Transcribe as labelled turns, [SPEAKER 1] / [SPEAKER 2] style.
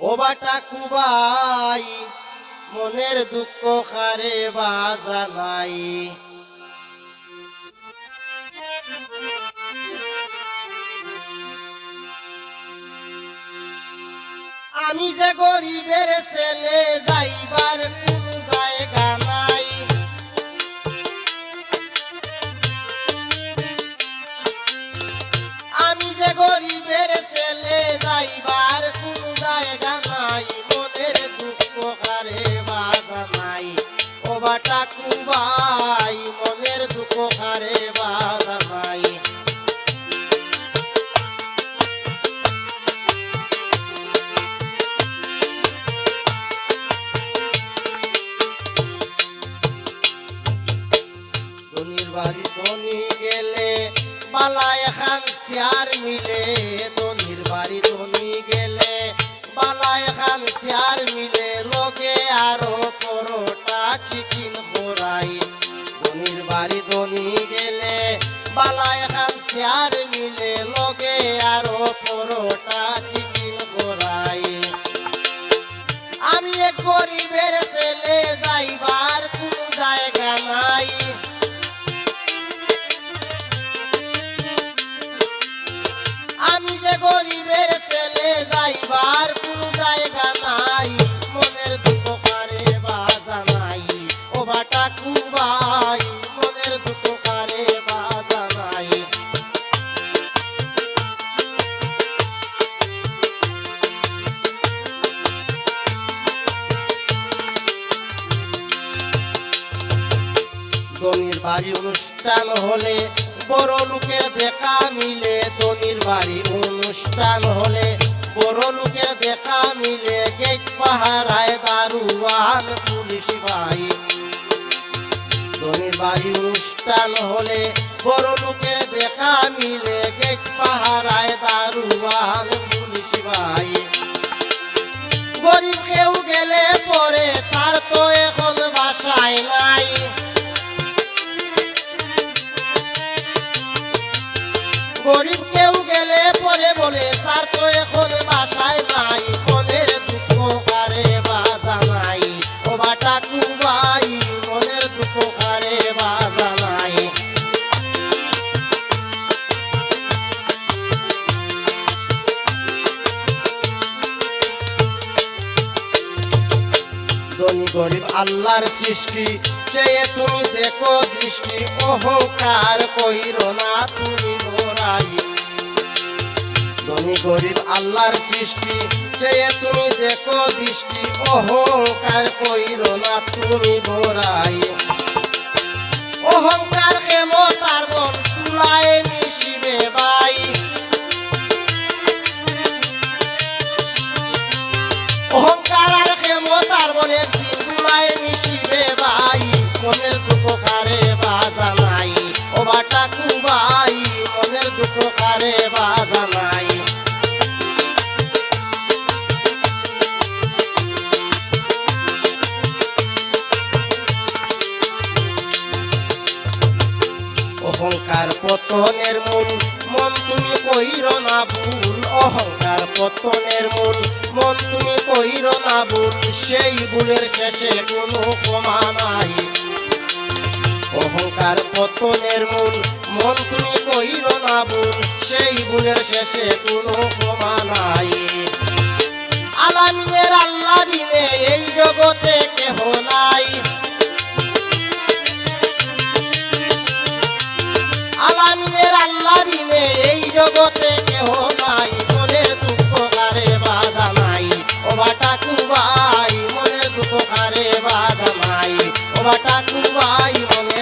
[SPEAKER 1] ও বাটা কুবাই মনের দুঃখ খারে বাজানাই। আমি যে গরিবের ছেলে যাইবার কোন জায়গা নাই। আমি যে গরিবের ছেলে যাইবার কোন জায়গা নাই। মনের দুঃখ কারে বাজানাই। ও বাটা কুবাই মনের দুঃখ কারে বাজানাই। ধনির বাড়ি ধনী গেলে বালায় খান শিয়ার মিলে। ধনির বাড়ি ধনী গেলে বালায় খান শিয়ার মিলে। লগে আরো পরোটা চিকেন খোরাই। ধনির বাড়ি ধনী গেলে বালায় খান শিয়ার মিলে। লগে আরো পরোটা চিকেন খোরাই। আমি এক গরিবের ছেলে যাইবার কোন জায়গা নাই। আমি যে গরিবের ছেলে যাইবার কোন জায়গা নাই। মনের দুঃখ কারে বাজানাই। ও বাটা কুবাই মনের দুঃখ কারে বাজানাই। ধনির বাড়ি অনুষ্ঠান হলে বড় লোকের দেখা মিলে। ধনির বাড়ি অনুষ্ঠান হলে বড় লোকের দেখা মিলে। গেট পাহারায় দারুয়ান পুলিশ ভাই। ধনির বাড়ি অনুষ্ঠান হলে বড় লোকের দেখা মিলে। গেট পাহারায় দারুয়ান পুলিশ ভাই। গরিব কেউ গেলে পরে সার তো এখন বাসায় নাই। গরিব কেউ গেলে পরে বলে স্যার তো এখন বাসায় নাই। মনের দুঃখ কারে বাজানাই। ও বাটা কুবাই মনের দুঃখ কারে বাজানাই। ধনী গরিব আল্লাহর সৃষ্টি চেয়ে তুমি দেখো দৃষ্টি। অহংকার কইরো না তুমি মোরাই। ধনী গরিব আল্লাহর সৃষ্টি চেয়ে তুমি দেখো দৃষ্টি। অহংকার কইরো না তুমি মোরাই। অহংকার ক্ষমতার বন তুলায় মিশিবে ভাই। অহংকার আর ক্ষমতার বন একদিন তুলায় মিশিবে ভাই। মনের দুঃখ কারে বাজানাই। ও বাটা কুবাই মনের দুঃখ কারে বাজানাই। অহংকার পতনের মূল মন তুমি কইরো না ভুল। অহংকার পতনের মূল মন তুমি কইরো না ভুল। সেই ভুলের শেষে কোনো ক্ষমা নাই। অহংকার পতনের মূল মন তুমি কইরো না ভুল। সেই ভুলের শেষে কোনো ক্ষমা নাই। আলামিনের আল্লাহ বিনে এই জগতে কেহ নাই। আলামিনের আল্লাহ বিনে এই জগতে কেহ নাই। মনের দুঃখ কারে বাজানাই। ও বাটা কুবাই মনের দুঃখ কারে বাজানাই। ও বাটা কুবাই মনের